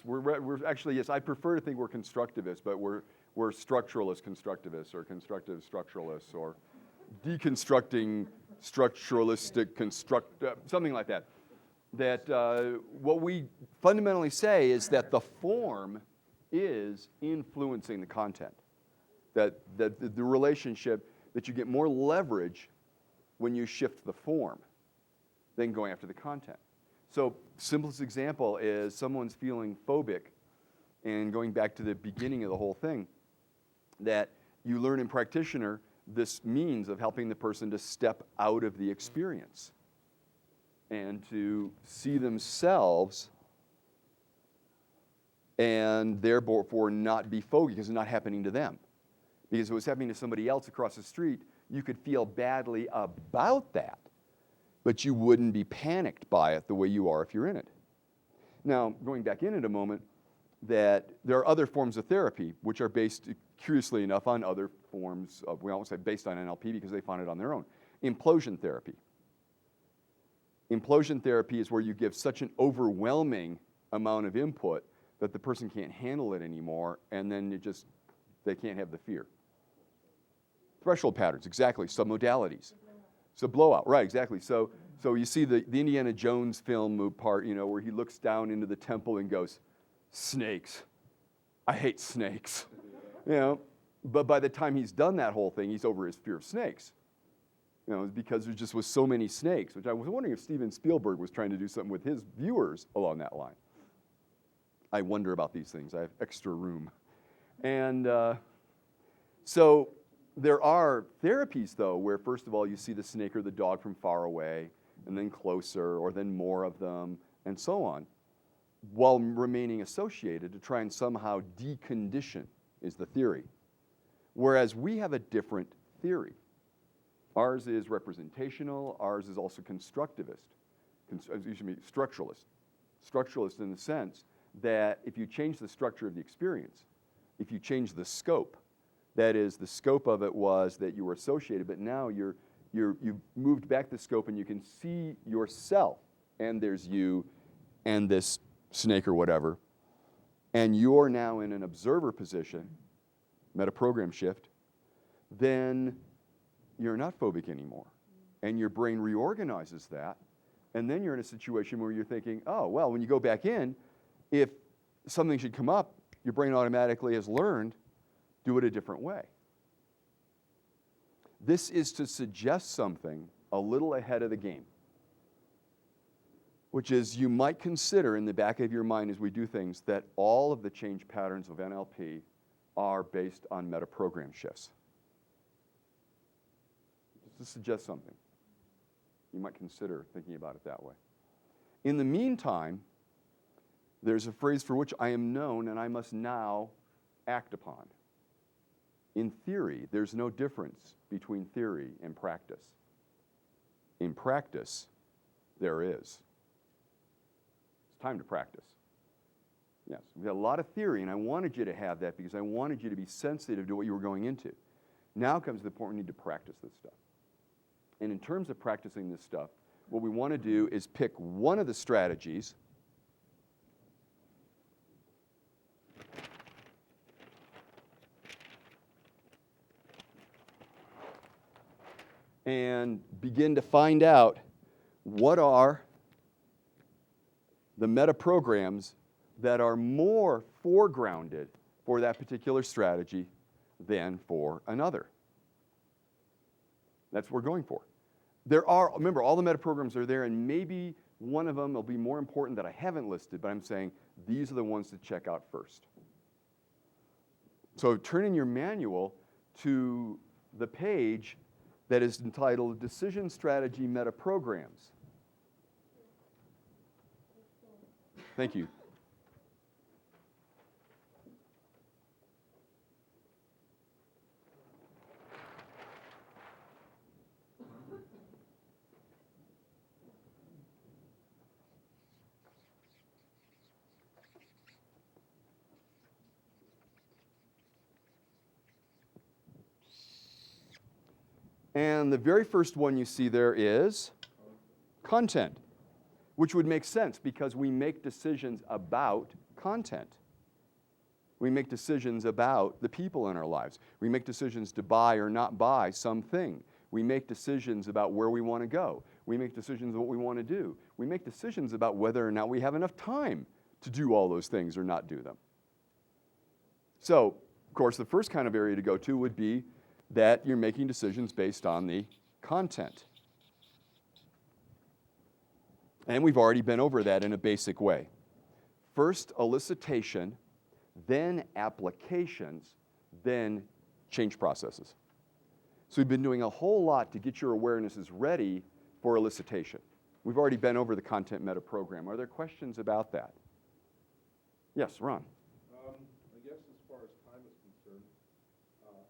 we're actually, yes, I prefer to think we're constructivists, but we're structuralist constructivists or constructive structuralists or deconstructing structuralistic something like that. That what we fundamentally say is that the form is influencing the content. That the relationship, that you get more leverage when you shift the form than going after the content. So simplest example is someone's feeling phobic, and going back to the beginning of the whole thing, that you learn in Practitioner this means of helping the person to step out of the experience and to see themselves and therefore not be phobic because it's not happening to them. Because if it was happening to somebody else across the street, you could feel badly about that, but you wouldn't be panicked by it the way you are if you're in it. Now, going back in a moment, that there are other forms of therapy which are based, curiously enough, on other forms of, we always say based on NLP because they found it on their own. Implosion therapy. Implosion therapy is where you give such an overwhelming amount of input that the person can't handle it anymore, and then they can't have the fear. Threshold patterns, exactly. Submodalities. So blowout, right, exactly. So you see the Indiana Jones film part, where he looks down into the temple and goes, snakes. I hate snakes. But by the time he's done that whole thing, he's over his fear of snakes. Because there just was so many snakes, which I was wondering if Steven Spielberg was trying to do something with his viewers along that line. I wonder about these things. I have extra room. And so there are therapies, though, where first of all you see the snake or the dog from far away, and then closer, or then more of them, and so on, while remaining associated to try and somehow decondition is the theory. Whereas we have a different theory. Ours is representational. Ours is also constructivist. Structuralist. Structuralist in the sense that if you change the structure of the experience, if you change the scope, that is, the scope of it was that you were associated, but now you've moved back the scope and you can see yourself, and there's you and this snake or whatever, and you're now in an observer position, metaprogram shift, then you're not phobic anymore. And your brain reorganizes that, and then you're in a situation where you're thinking, oh, well, when you go back in, if something should come up, your brain automatically has learned, do it a different way. This is to suggest something a little ahead of the game, which is you might consider in the back of your mind as we do things that all of the change patterns of NLP are based on metaprogram shifts. Just to suggest something. You might consider thinking about it that way. In the meantime, there's a phrase for which I am known and I must now act upon. In theory, there's no difference between theory and practice. In practice, there is. It's time to practice. Yes, we have a lot of theory, and I wanted you to have that because I wanted you to be sensitive to what you were going into. Now comes the point we need to practice this stuff. And in terms of practicing this stuff, what we want to do is pick one of the strategies and begin to find out what are the metaprograms that are more foregrounded for that particular strategy than for another. That's what we're going for. Remember, all the metaprograms are there, and maybe one of them will be more important that I haven't listed, but I'm saying these are the ones to check out first. So turn in your manual to the page that is entitled Decision Strategy Metaprograms. Thank you. And the very first one you see there is content, which would make sense because we make decisions about content. We make decisions about the people in our lives. We make decisions to buy or not buy something. We make decisions about where we want to go. We make decisions about what we want to do. We make decisions about whether or not we have enough time to do all those things or not do them. So, of course, the first kind of area to go to would be that you're making decisions based on the content. And we've already been over that in a basic way. First elicitation, then applications, then change processes. So we've been doing a whole lot to get your awarenesses ready for elicitation. We've already been over the content meta program. Are there questions about that? Yes, Ron. I guess as far as time is concerned,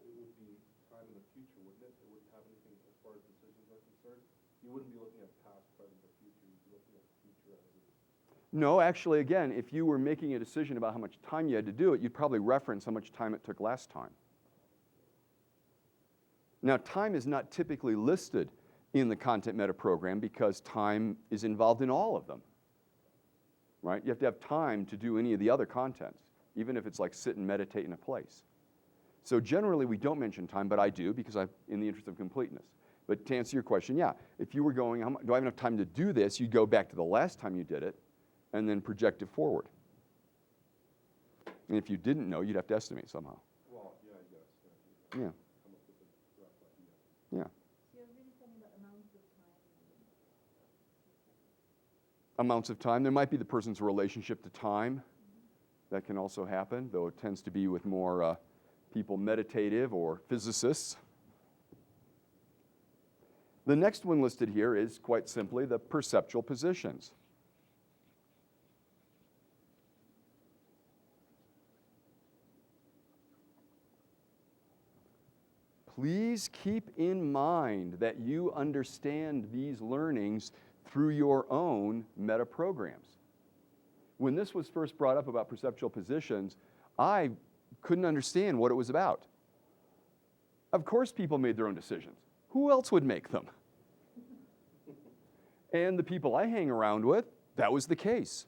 it would be time in the future, wouldn't it? It wouldn't have anything as far as decisions are concerned. You wouldn't be looking at past, present, or future. You'd be looking at the future as it. No, actually, again, if you were making a decision about how much time you had to do it, you'd probably reference how much time it took last time. Now, time is not typically listed in the content meta program because time is involved in all of them, right? You have to have time to do any of the other contents, even if it's like sit and meditate in a place. So generally, we don't mention time, but I do because in the interest of completeness. But to answer your question, yeah, if you were going, do I have enough time to do this? You'd go back to the last time you did it and then project it forward. And if you didn't know, you'd have to estimate somehow. Well, yeah, I guess. Yeah. Come up with a rough idea. Yeah. So you're really talking about amounts of time. Amounts of time. There might be the person's relationship to time. That can also happen, though it tends to be with more people meditative or physicists. The next one listed here is quite simply the perceptual positions. Please keep in mind that you understand these learnings through your own meta programs. When this was first brought up about perceptual positions, I couldn't understand what it was about. Of course people made their own decisions. Who else would make them? And the people I hang around with, that was the case.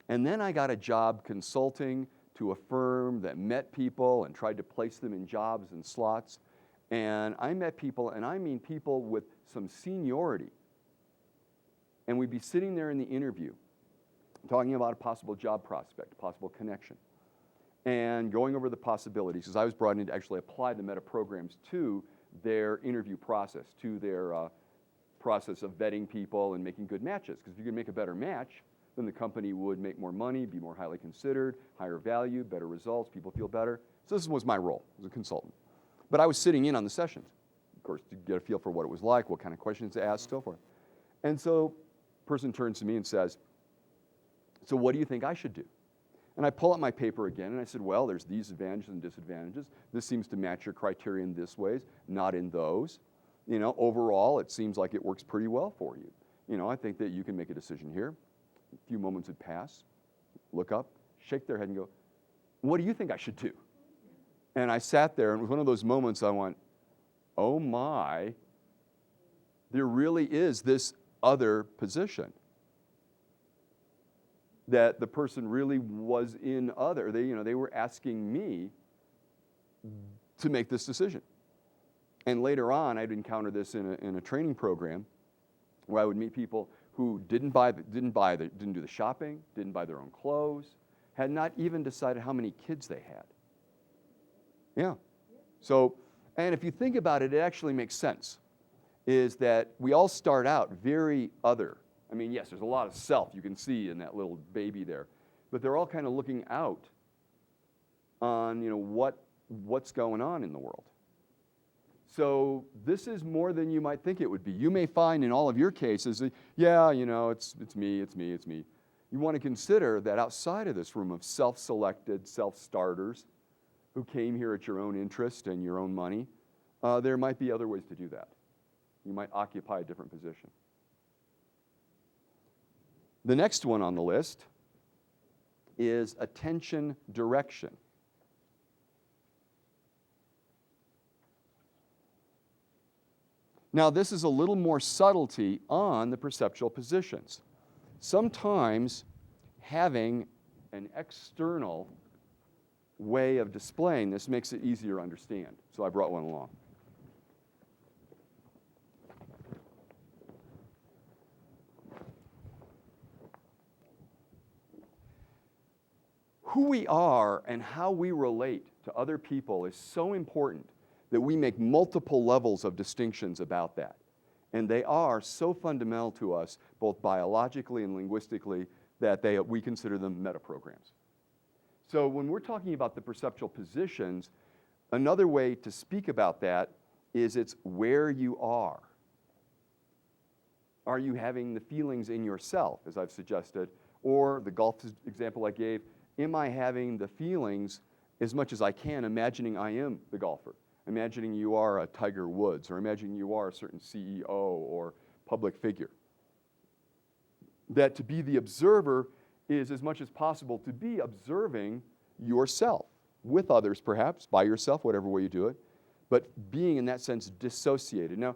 And then I got a job consulting to a firm that met people and tried to place them in jobs and slots. And I met people, and I mean people with some seniority. And we'd be sitting there in the interview talking about a possible job prospect, a possible connection, and going over the possibilities, because I was brought in to actually apply the meta programs to their interview process, to their process of vetting people and making good matches. Because if you could make a better match, then the company would make more money, be more highly considered, higher value, better results, people feel better. So this was my role as a consultant. But I was sitting in on the sessions, of course, to get a feel for what it was like, what kind of questions to ask, so forth. And so the person turns to me and says, so what do you think I should do? And I pull out my paper again, and I said, well, there's these advantages and disadvantages. This seems to match your criteria in this ways, not in those. You know, overall, it seems like it works pretty well for you. You know, I think that you can make a decision here. A few moments would pass, look up, shake their head and go, what do you think I should do? And I sat there, and it was one of those moments I went, oh my, there really is this other position that the person really was in other. They were asking me to make this decision. And later on, I'd encounter this in a training program where I would meet people who didn't do the shopping, didn't buy their own clothes, had not even decided how many kids they had. Yeah. So, and if you think about it, it actually makes sense, is that we all start out very other. I mean, yes, there's a lot of self you can see in that little baby there, but they're all kind of looking out on, what's going on in the world. So this is more than you might think it would be. You may find in all of your cases, yeah, it's me. You want to consider that outside of this room of self-selected self-starters who came here at your own interest and your own money, there might be other ways to do that. You might occupy a different position. The next one on the list is attention direction. Now, this is a little more subtlety on the perceptual positions. Sometimes having an external way of displaying this makes it easier to understand. So I brought one along. Who we are and how we relate to other people is so important that we make multiple levels of distinctions about that. And they are so fundamental to us, both biologically and linguistically, that we consider them metaprograms. So when we're talking about the perceptual positions, another way to speak about that is it's where you are. Are you having the feelings in yourself, as I've suggested? Or the golf example I gave, am I having the feelings as much as I can, imagining I am the golfer? Imagining you are a Tiger Woods, or imagining you are a certain CEO or public figure. That to be the observer is as much as possible to be observing yourself, with others perhaps, by yourself, whatever way you do it, but being in that sense dissociated. Now,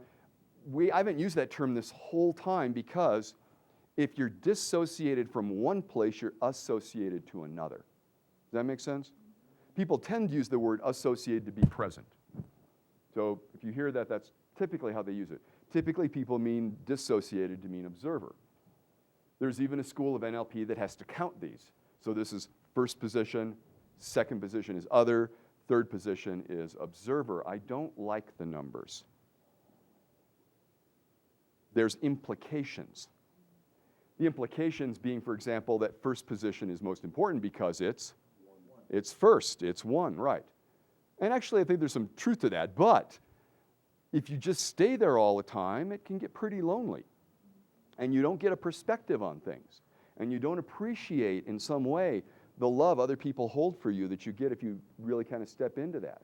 I haven't used that term this whole time because if you're dissociated from one place, you're associated to another. Does that make sense? People tend to use the word associated to be present. So if you hear that, that's typically how they use it. Typically, people mean dissociated to mean observer. There's even a school of NLP that has to count these. So this is first position, second position is other, third position is observer. I don't like the numbers. There's implications. The implications being, for example, that first position is most important because it's first, it's one, right. And actually, I think there's some truth to that, but if you just stay there all the time, it can get pretty lonely. And you don't get a perspective on things. And you don't appreciate, in some way, the love other people hold for you that you get if you really kind of step into that.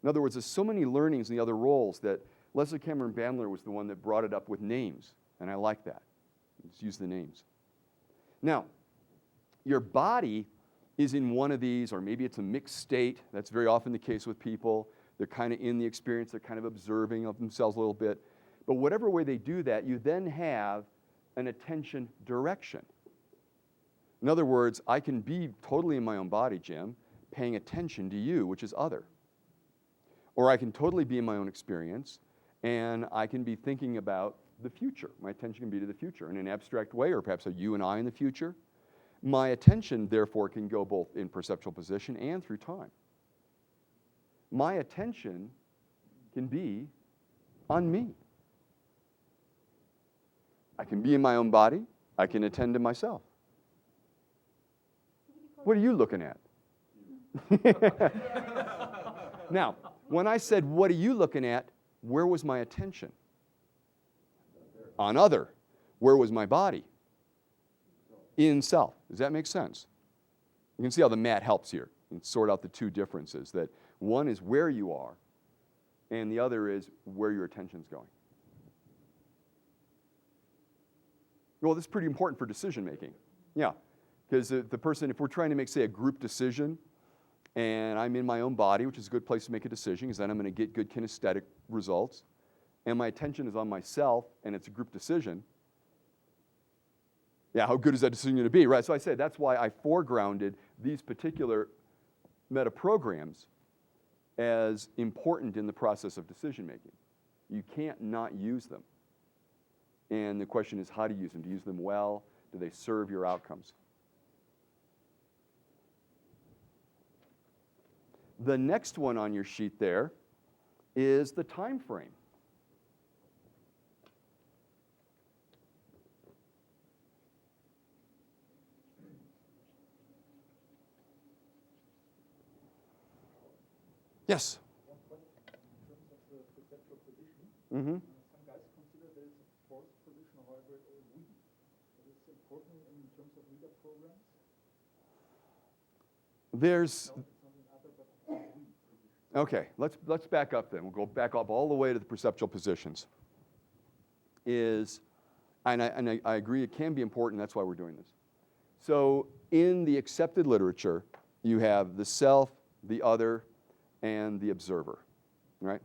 In other words, there's so many learnings in the other roles that Leslie Cameron Bandler was the one that brought it up with names, and I like that. Let's use the names. Now, your body is in one of these, or maybe it's a mixed state. That's very often the case with people. They're kind of in the experience, they're kind of observing of themselves a little bit. But whatever way they do that, you then have an attention direction. In other words, I can be totally in my own body, Jim, paying attention to you, which is other. Or I can totally be in my own experience, and I can be thinking about the future. My attention can be to the future in an abstract way, or perhaps a you and I in the future. My attention, therefore, can go both in perceptual position and through time. My attention can be on me. I can be in my own body. I can attend to myself. What are you looking at? Now, when I said, what are you looking at, where was my attention? On other. Where was my body? In self. Does that make sense? You can see how the mat helps here and sort out the two differences, that one is where you are, and the other is where your attention's going. Well, this is pretty important for decision making. Yeah, because the person, if we're trying to make, say, a group decision, and I'm in my own body, which is a good place to make a decision, because then I'm going to get good kinesthetic results, and my attention is on myself, and it's a group decision, yeah, how good is that decision going to be, right? So I said that's why I foregrounded these particular metaprograms as important in the process of decision making. You can't not use them. And the question is, how to use them? Do you use them well? Do they serve your outcomes? The next one on your sheet there is the time frame. Yes? One point in terms of the perceptual position. Mm-hmm. Some guys consider there is a fourth position, however, we. Is this important in terms of leader programs? There's... No, it's not an other, but we position. Okay, let's back up then. We'll go back up all the way to the perceptual positions. And I agree it can be important, that's why we're doing this. So in the accepted literature, you have the self, the other, and the observer, right?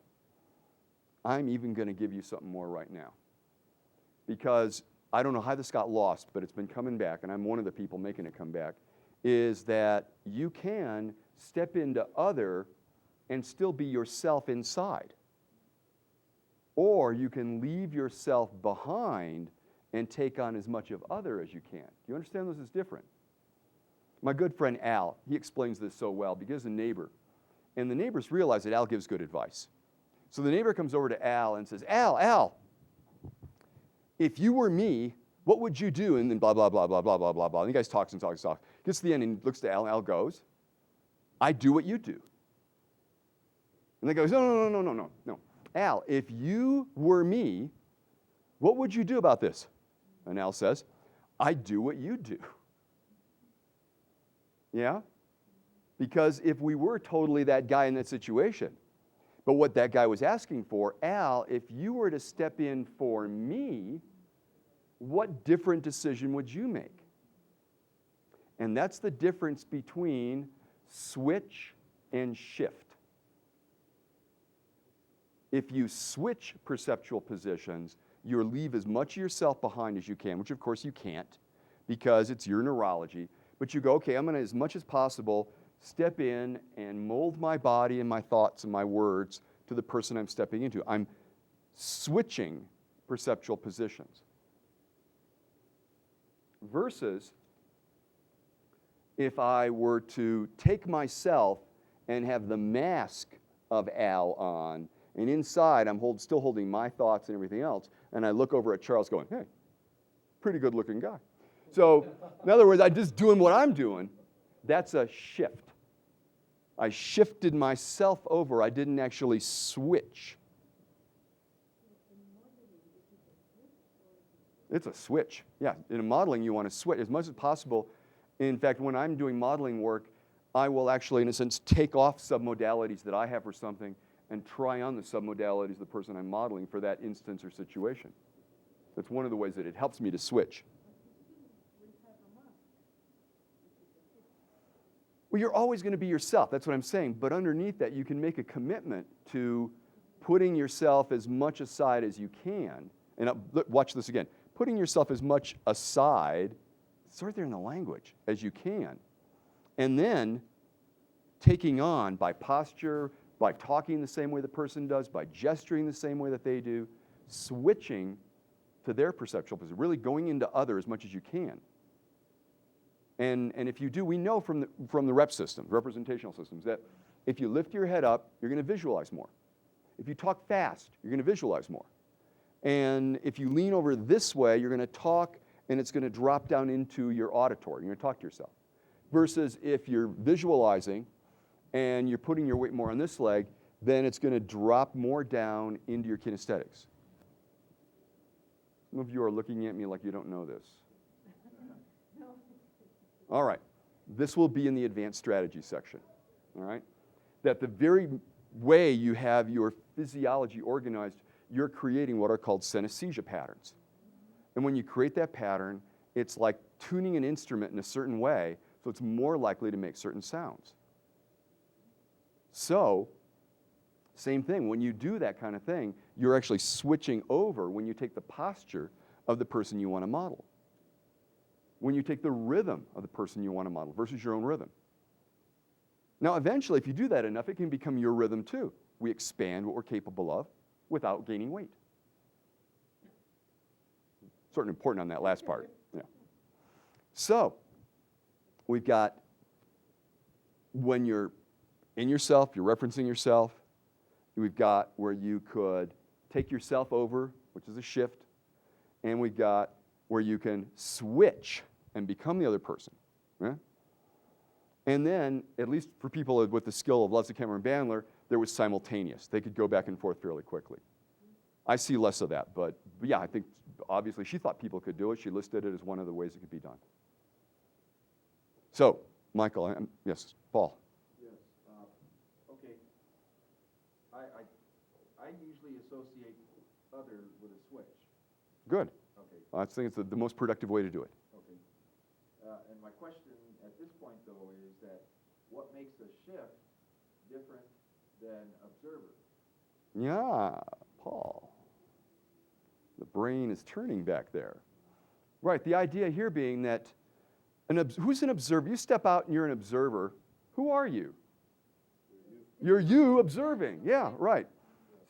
I'm even going to give you something more right now. Because I don't know how this got lost, but it's been coming back, and I'm one of the people making it come back, is that you can step into other and still be yourself inside. Or you can leave yourself behind and take on as much of other as you can. Do you understand this is different? My good friend Al, he explains this so well because he's a neighbor. And the neighbors realize that Al gives good advice. So the neighbor comes over to Al and says, Al, if you were me, what would you do? And then blah, blah, blah, blah, blah, blah, blah, blah. And the guy's talks and talks and talks. Gets to the end and looks to Al, and Al goes, I do what you do. And the guy goes, no. Al, if you were me, what would you do about this? And Al says, I do what you do. Yeah? Because if we were totally that guy in that situation, but what that guy was asking for, Al, if you were to step in for me, what different decision would you make? And that's the difference between switch and shift. If you switch perceptual positions, you leave as much of yourself behind as you can, which of course you can't because it's your neurology. But you go, okay, I'm going to, as much as possible, step in and mold my body and my thoughts and my words to the person I'm stepping into. I'm switching perceptual positions. Versus if I were to take myself and have the mask of Al on, and inside I'm still holding my thoughts and everything else, and I look over at Charles going, hey, pretty good looking guy. So, in other words, I'm just doing what I'm doing. That's a shift. I shifted myself over. I didn't actually switch. It's a switch. Yeah, in modeling, you want to switch as much as possible. In fact, when I'm doing modeling work, I will actually, in a sense, take off submodalities that I have for something and try on the submodalities of the person I'm modeling for that instance or situation. That's one of the ways that it helps me to switch. Well, you're always going to be yourself. That's what I'm saying. But underneath that, you can make a commitment to putting yourself as much aside as you can. And watch this again. Putting yourself as much aside, it's right there in the language, as you can. And then taking on by posture, by talking the same way the person does, by gesturing the same way that they do, switching to their perceptual position, really going into other as much as you can. And if you do, we know from the rep systems, representational systems, that if you lift your head up, you're going to visualize more. If you talk fast, you're going to visualize more. And if you lean over this way, you're going to talk, and it's going to drop down into your auditory. You're going to talk to yourself. Versus if you're visualizing and you're putting your weight more on this leg, then it's going to drop more down into your kinesthetics. Some of you are looking at me like you don't know this. All right. This will be in the advanced strategy section. All right? That the very way you have your physiology organized, you're creating what are called synesthesia patterns. And when you create that pattern, it's like tuning an instrument in a certain way, so it's more likely to make certain sounds. So, same thing, when you do that kind of thing, you're actually switching over when you take the posture of the person you want to model. When you take the rhythm of the person you want to model versus your own rhythm. Now, eventually, if you do that enough, it can become your rhythm too. We expand what we're capable of without gaining weight. Sort of important on that last part. Yeah. So, we've got when you're in yourself, you're referencing yourself. We've got where you could take yourself over, which is a shift. And we've got where you can switch and become the other person. Right? And then, at least for people with the skill of Leslie Cameron Bandler, there was simultaneous. They could go back and forth fairly quickly. I see less of that, but yeah, I think obviously she thought people could do it. She listed it as one of the ways it could be done. So, Michael, yes, Paul. Yes, okay. I usually associate other with a switch. Good. Okay. I think it's the most productive way to do it. Okay. And my question at this point, though, is that what makes a shift different than observer? Yeah, Paul. The brain is turning back there. Right, the idea here being that Who's an observer? You step out and you're an observer. Who are you? You're you observing. Yeah, right.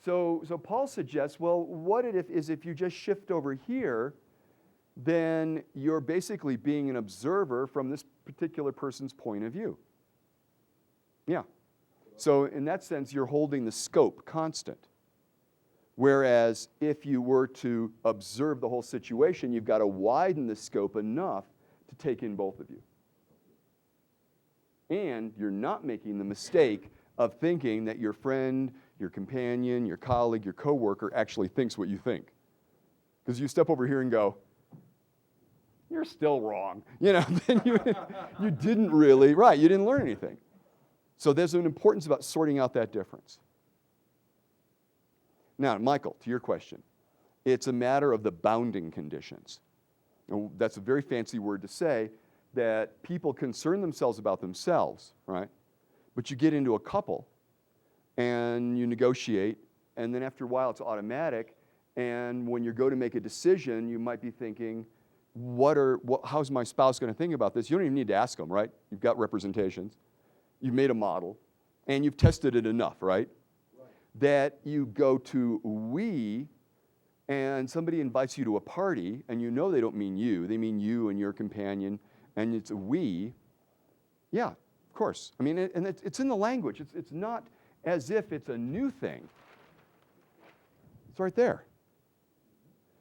So Paul suggests, well, what if you just shift over here, then you're basically being an observer from this particular person's point of view. Yeah. So in that sense, you're holding the scope constant. Whereas if you were to observe the whole situation, you've got to widen the scope enough to take in both of you. And you're not making the mistake of thinking that your friend, your companion, your colleague, your coworker actually thinks what you think. Because you step over here and go, you're still wrong. Then you didn't really, right, you didn't learn anything. So there's an importance about sorting out that difference. Now, Michael, to your question, it's a matter of the bounding conditions. Now, that's a very fancy word to say that people concern themselves about themselves, right? But you get into a couple and you negotiate, and then after a while it's automatic, and when you go to make a decision, you might be thinking, how's my spouse going to think about this? You don't even need to ask them, right? You've got representations. You've made a model, and you've tested it enough, right? That you go to we, and somebody invites you to a party, and you know they don't mean you. They mean you and your companion, and it's a we. Yeah, of course. I mean, and it's in the language. It's not as if it's a new thing. It's right there.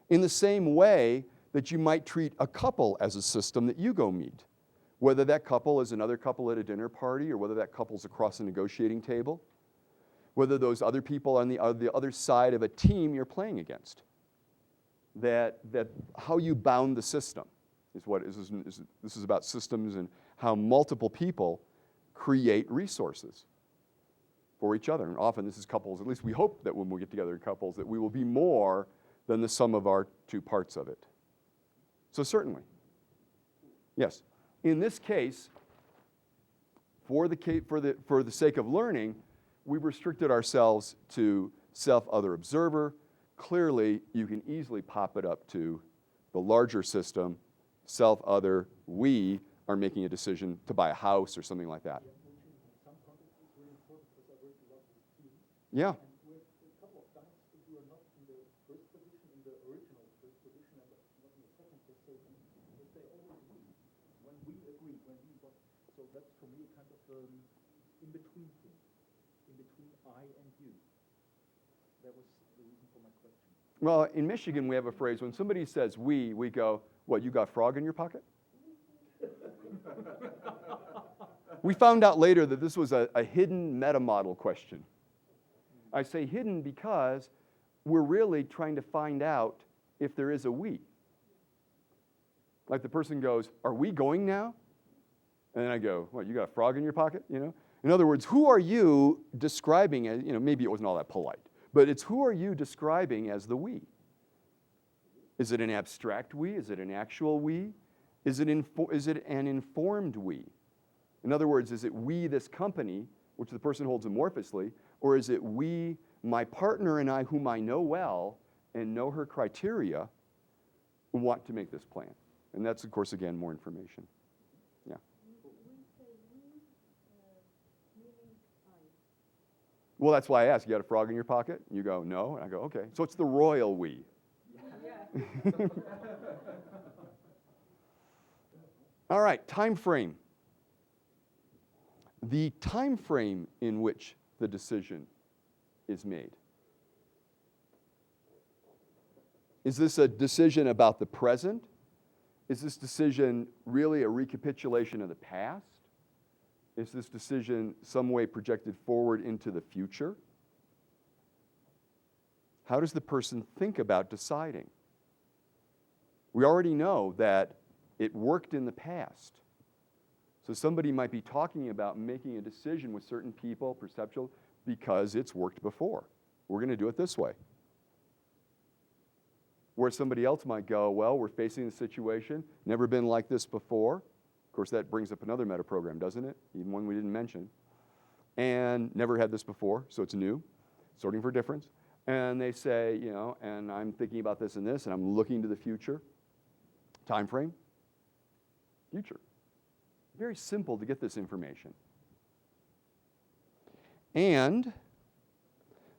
In the same way that you might treat a couple as a system that you go meet. Whether that couple is another couple at a dinner party or whether that couple's across a negotiating table. Whether those other people on the other side of a team you're playing against. That how you bound the system is what this is about systems and how multiple people create resources for each other. And often this is couples, at least we hope that when we get together in couples, that we will be more than the sum of our two parts of it. So certainly. Yes. In this case, for the sake of learning, we restricted ourselves to self-other observer. Clearly, you can easily pop it up to the larger system, self-other, we are making a decision to buy a house or something like that. Yeah. And with a couple of times, if you are not in the first position, in the original first position, and not in the second, they say always we. When we agree, so that's for me kind of in-between thing, in between I and you. That was the reason for my question. Well, in Michigan, we have a phrase, when somebody says we go, what, you got frog in your pocket? We found out later that this was a hidden meta-model question. I say hidden because we're really trying to find out if there is a we. Like the person goes, are we going now? And then I go, what, you got a frog in your pocket? In other words, who are you describing as, maybe it wasn't all that polite, but it's who are you describing as the we? Is it an abstract we? Is it an actual we? Is it an informed we? In other words, is it we, this company, which the person holds amorphously, or is it we, my partner and I, whom I know well and know her criteria, want to make this plan? And that's, of course, again, more information. Yeah. We say we, meaning I. Well, that's why I asked, you got a frog in your pocket? You go, no. And I go, okay. So it's the royal we. Yeah. All right, time frame. The time frame in which the decision is made. Is this a decision about the present? Is this decision really a recapitulation of the past? Is this decision some way projected forward into the future? How does the person think about deciding? We already know that it worked in the past. So somebody might be talking about making a decision with certain people, perceptual, because it's worked before. We're going to do it this way. Where somebody else might go, well, we're facing a situation, never been like this before. Of course, that brings up another meta program, doesn't it? Even one we didn't mention. And never had this before, so it's new, sorting for difference. And they say, and I'm thinking about this and this, and I'm looking to the future. Time frame? Future. Very simple to get this information. And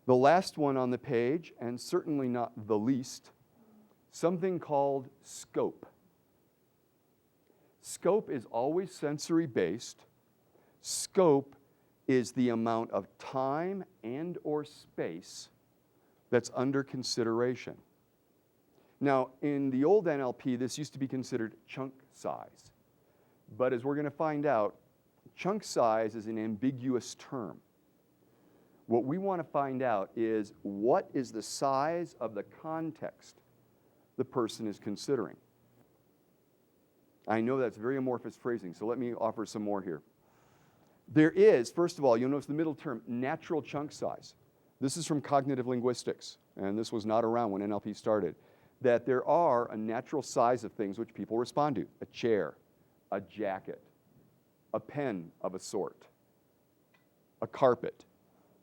the last one on the page, and certainly not the least, something called scope. Scope is always sensory-based. Scope is the amount of time and or space that's under consideration. Now, in the old NLP, this used to be considered chunk size. But as we're going to find out, chunk size is an ambiguous term. What we want to find out is what is the size of the context the person is considering. I know that's very amorphous phrasing, so let me offer some more here. There is, first of all, you'll notice the middle term, natural chunk size. This is from cognitive linguistics, and this was not around when NLP started, that there are a natural size of things which people respond to. A chair, a jacket, a pen of a sort, a carpet.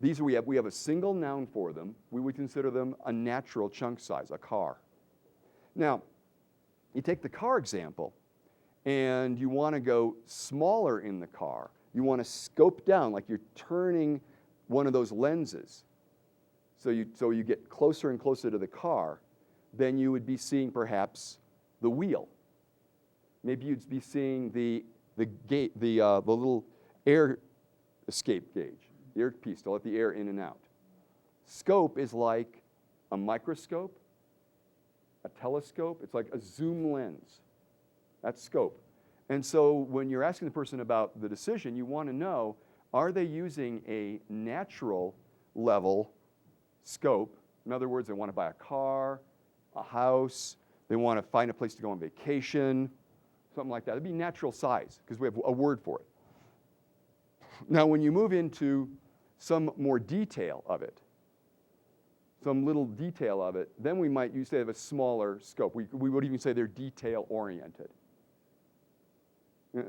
These we have a single noun for them. We would consider them a natural chunk size, a car. Now, you take the car example, and you want to go smaller in the car. You want to scope down, like you're turning one of those lenses. So you get closer and closer to the car, then you would be seeing perhaps the wheel. Maybe you'd be seeing the little air escape gauge, the air piece to let the air in and out. Scope is like a microscope, a telescope. It's like a zoom lens. That's scope. And so when you're asking the person about the decision, you want to know, are they using a natural level scope? In other words, they want to buy a car, a house, they want to find a place to go on vacation, something like that. It'd be natural size, because we have a word for it. Now, when you move into some more detail of it, some little detail of it, then we might use, they have a smaller scope. We would even say they're detail-oriented.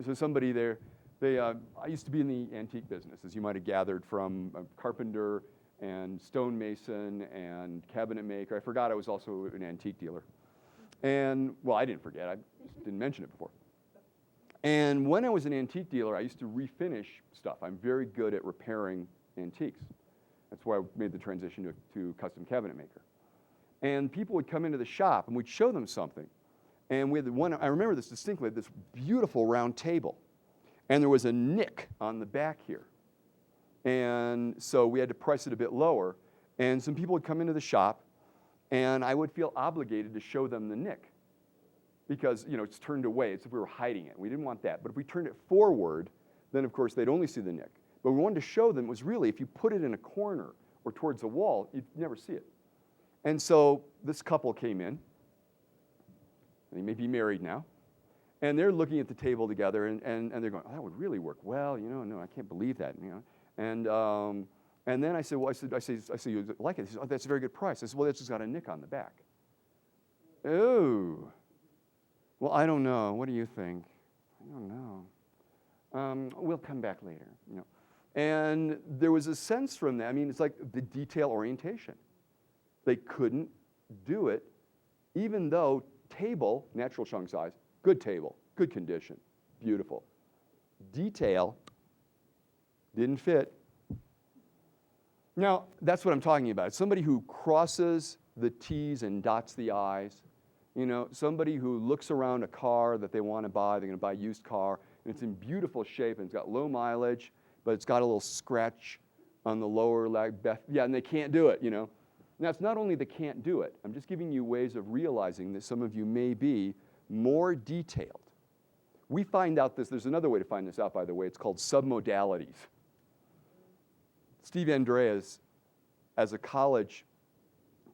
So somebody there, I used to be in the antique business, as you might have gathered from a carpenter and stonemason and cabinet maker. I forgot I was also an antique dealer. And, well, I didn't forget. I just didn't mention it before. And when I was an antique dealer, I used to refinish stuff. I'm very good at repairing antiques. That's why I made the transition to custom cabinet maker. And people would come into the shop, and we'd show them something. And we had one, I remember this distinctly, this beautiful round table. And there was a nick on the back here. And so we had to price it a bit lower. And some people would come into the shop, and I would feel obligated to show them the nick. Because, you know, it's turned away. It's if we were hiding it. We didn't want that. But if we turned it forward, then, of course, they'd only see the nick. But we wanted to show them was really, if you put it in a corner or towards a wall, you'd never see it. And so this couple came in. They may be married now. And they're looking at the table together, and they're going, oh, that would really work well. You know, no, I can't believe that. You know, and then I said, well, I said, you like it? He said, oh, that's a very good price. I said, well, it's just got a nick on the back. Oh. Well, I don't know. What do you think? I don't know. We'll come back later. You know, and there was a sense from that. I mean, it's like the detail orientation. They couldn't do it, even though table, natural chunk size, good table, good condition, beautiful. Detail didn't fit. Now, that's what I'm talking about. Somebody who crosses the T's and dots the I's. You know, somebody who looks around a car that they want to buy, they're going to buy a used car, and it's in beautiful shape, and it's got low mileage, but it's got a little scratch on the lower leg. Yeah, and they can't do it, you know. Now, it's not only they can't do it. I'm just giving you ways of realizing that some of you may be more detailed. We find out this, there's another way to find this out, by the way. It's called submodalities. Steve Andreas, as a college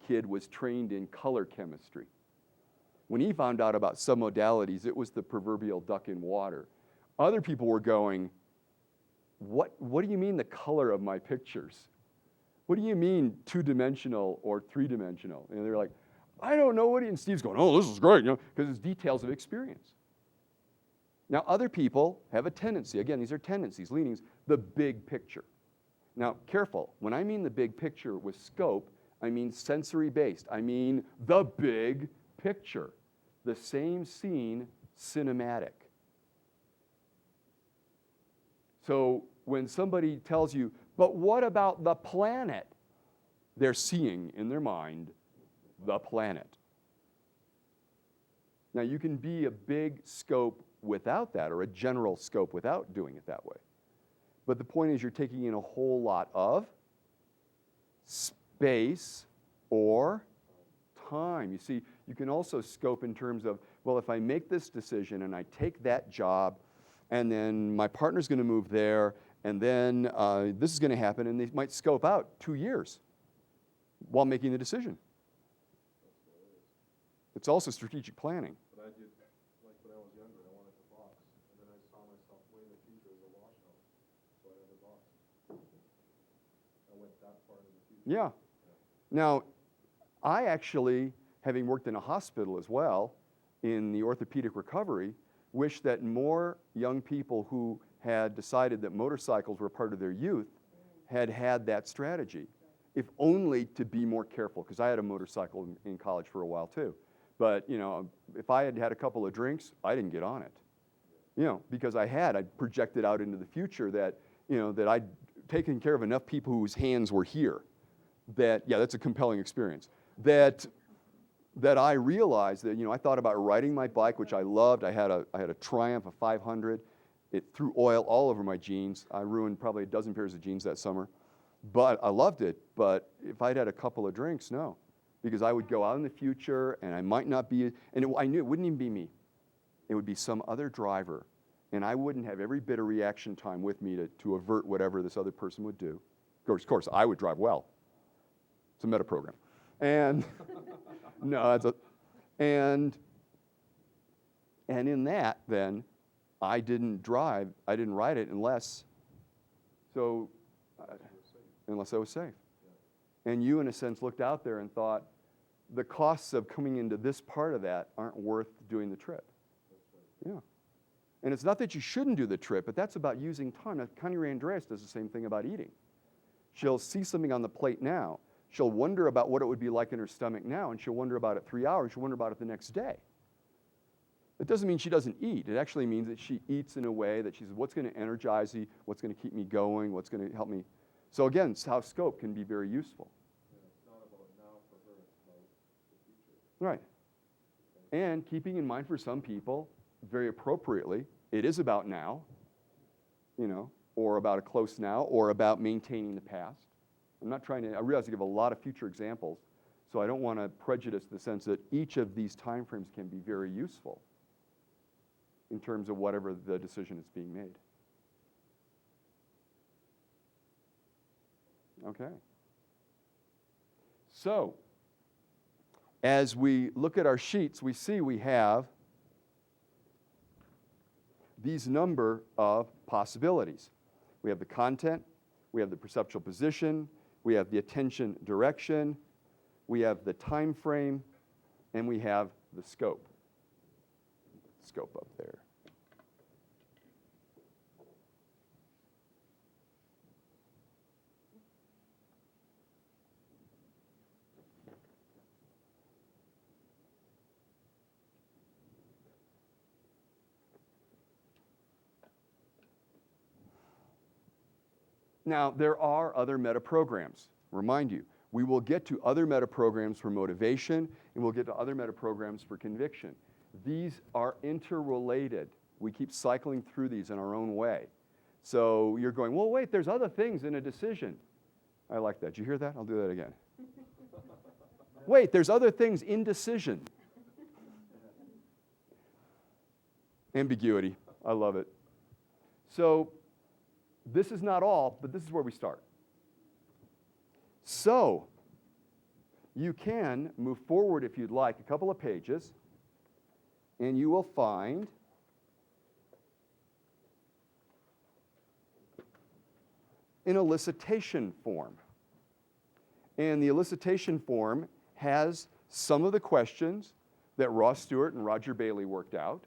kid, was trained in color chemistry. When he found out about submodalities, it was the proverbial duck in water. Other people were going, what do you mean the color of my pictures? What do you mean two-dimensional or three-dimensional? And they're like, I don't know what, and Steve's going, oh, this is great, you know, because it's details of experience. Now, other people have a tendency, again, these are tendencies, leanings, the big picture. Now, careful, when I mean the big picture with scope, I mean sensory-based. I mean the big picture. The same scene, cinematic. So when somebody tells you, but what about the planet? They're seeing in their mind the planet. Now, you can be a big scope without that, or a general scope without doing it that way. But the point is, you're taking in a whole lot of space or time. You see, you can also scope in terms of, well, if I make this decision and I take that job, and then my partner's going to move there, and then this is going to happen, and they might scope out 2 years while making the decision. It's also strategic planning. But I did, like when I was younger, I wanted to box, and then I saw myself way in the future as a wash house, so I had to box. I went that far into the future. Yeah. Now, I actually, having worked in a hospital as well, in the orthopedic recovery, wish that more young people who had decided that motorcycles were part of their youth had had that strategy, if only to be more careful, because I had a motorcycle in college for a while too. But, you know, if I had had a couple of drinks, I didn't get on it. You know, because I projected out into the future that, you know, that I'd taken care of enough people whose hands were here. That, yeah, that's a compelling experience. That I realized that, you know, I thought about riding my bike, which I loved. I had a Triumph, a 500. It threw oil all over my jeans. I ruined probably a dozen pairs of jeans that summer. But I loved it. But if I'd had a couple of drinks, no. Because I would go out in the future, and I might not be, and I knew it wouldn't even be me. It would be some other driver, and I wouldn't have every bit of reaction time with me to avert whatever this other person would do. Of course, I would drive well. It's a meta program. And no, and in that, then, I didn't ride it unless I was safe. And you, in a sense, looked out there and thought, the costs of coming into this part of that aren't worth doing the trip. Yeah. And it's not that you shouldn't do the trip, but that's about using time. Now, Connie Ray Andreas does the same thing about eating. She'll see something on the plate now. She'll wonder about what it would be like in her stomach now, and she'll wonder about it 3 hours. She'll wonder about it the next day. It doesn't mean she doesn't eat. It actually means that she eats in a way that she says, what's going to energize me? What's going to keep me going? What's going to help me? So again, how scope can be very useful. Yeah, it's not about now for her, it's about the future. Right. And keeping in mind for some people, very appropriately, it is about now, you know, or about a close now, or about maintaining the past. I realize I give a lot of future examples, so I don't want to prejudice the sense that each of these time frames can be very useful in terms of whatever the decision is being made. Okay. So, as we look at our sheets, we see we have these number of possibilities. We have the content, we have the perceptual position, we have the attention direction, we have the time frame, and we have the scope. Scope up there. Now, there are other meta programs. Remind you, we will get to other meta programs for motivation, and we'll get to other meta programs for conviction. These are interrelated. We keep cycling through these in our own way. So you're going, well, wait, there's other things in a decision. I like that. Did you hear that? I'll do that again. Wait, there's other things in decision. Ambiguity. I love it. So this is not all, but this is where we start. So you can move forward if you'd like a couple of pages, and you will find an elicitation form. And the elicitation form has some of the questions that Ross Stewart and Roger Bailey worked out,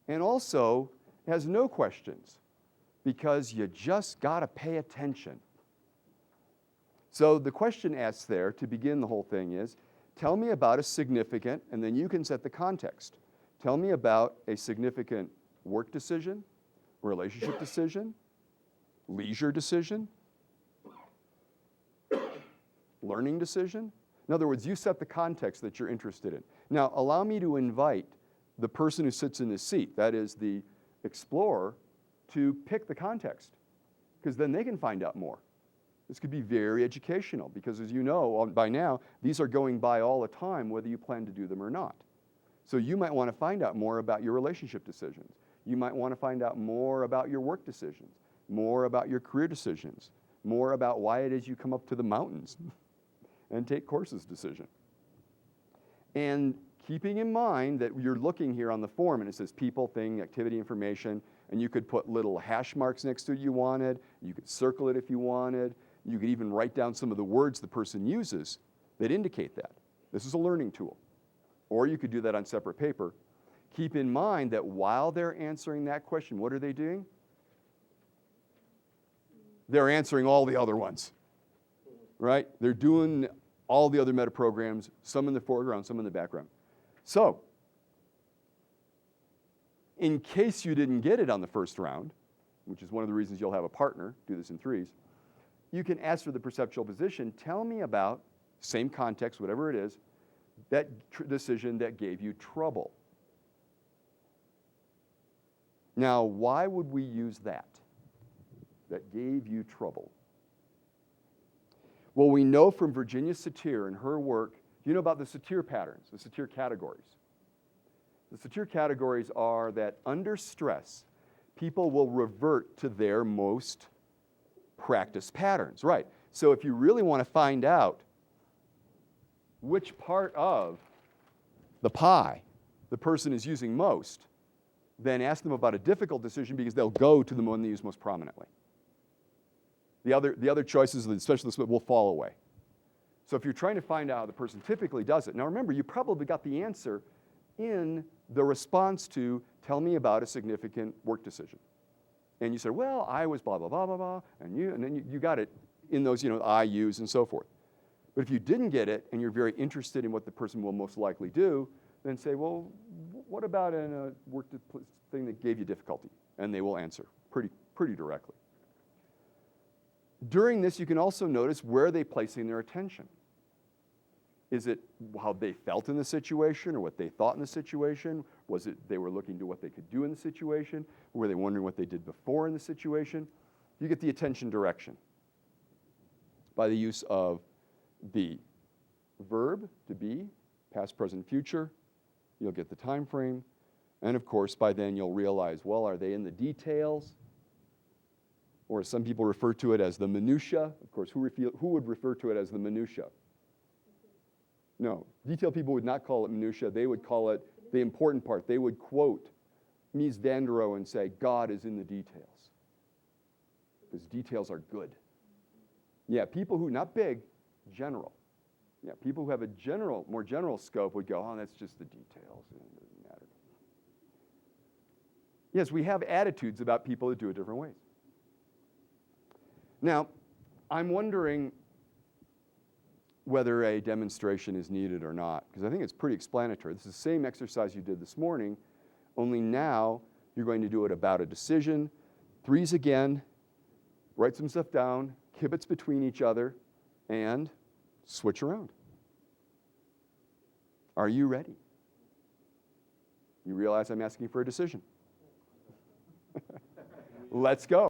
and also has no questions, because you just got to pay attention. So the question asked there to begin the whole thing is, tell me about a significant, and then you can set the context. Tell me about a significant work decision, relationship decision, leisure decision, learning decision. In other words, you set the context that you're interested in. Now, allow me to invite the person who sits in this seat, that is the explorer, to pick the context, because then they can find out more. This could be very educational, because as you know by now, these are going by all the time whether you plan to do them or not. So you might want to find out more about your relationship decisions. You might want to find out more about your work decisions, more about your career decisions, more about why it is you come up to the mountains and take courses decision. And keeping in mind that you're looking here on the form and it says people, thing, activity, information, and you could put little hash marks next to it you wanted, you could circle it if you wanted, you could even write down some of the words the person uses that indicate that. This is a learning tool. Or you could do that on separate paper. Keep in mind that while they're answering that question, what are they doing? They're answering all the other ones, right? They're doing all the other meta programs, some in the foreground, some in the background. So, in case you didn't get it on the first round, which is one of the reasons you'll have a partner, do this in threes, you can ask for the perceptual position, tell me about, same context, whatever it is, that decision that gave you trouble. Now, why would we use that gave you trouble? Well, we know from Virginia Satir and her work, you know about the Satir patterns, the Satir categories. The Satir categories are that under stress, people will revert to their most practiced patterns, right? So if you really want to find out which part of the pie the person is using most, then ask them about a difficult decision because they'll go to the one they use most prominently. The other choices of the specialist will fall away. So if you're trying to find out how the person typically does it, now remember, you probably got the answer in the response to, tell me about a significant work decision. And you said, well, I was blah, blah, blah, blah, blah, and then you got it in those, I, yous, and so forth. But if you didn't get it, and you're very interested in what the person will most likely do, then say, well, what about a work thing that gave you difficulty? And they will answer pretty directly. During this, you can also notice where are they placing their attention. Is it how they felt in the situation or what they thought in the situation? Was it they were looking to what they could do in the situation? Or were they wondering what they did before in the situation? You get the attention direction by the use of the verb, to be, past, present, future. You'll get the time frame. And of course, by then you'll realize, well, are they in the details? Or some people refer to it as the minutia. Of course, who would refer to it as the minutia? No, detailed people would not call it minutia. They would call it the important part. They would quote Mies van der Rohe and say, God is in the details. Because details are good. Yeah, people who, not big, general. Yeah, people who have a more general scope would go, oh, that's just the details. It doesn't matter. Yes, we have attitudes about people that do it different ways. Now, I'm wondering whether a demonstration is needed or not, because I think it's pretty explanatory. This is the same exercise you did this morning, only now you're going to do it about a decision. Threes again, write some stuff down, kibitz between each other, and switch around. Are you ready? You realize I'm asking for a decision. Let's go.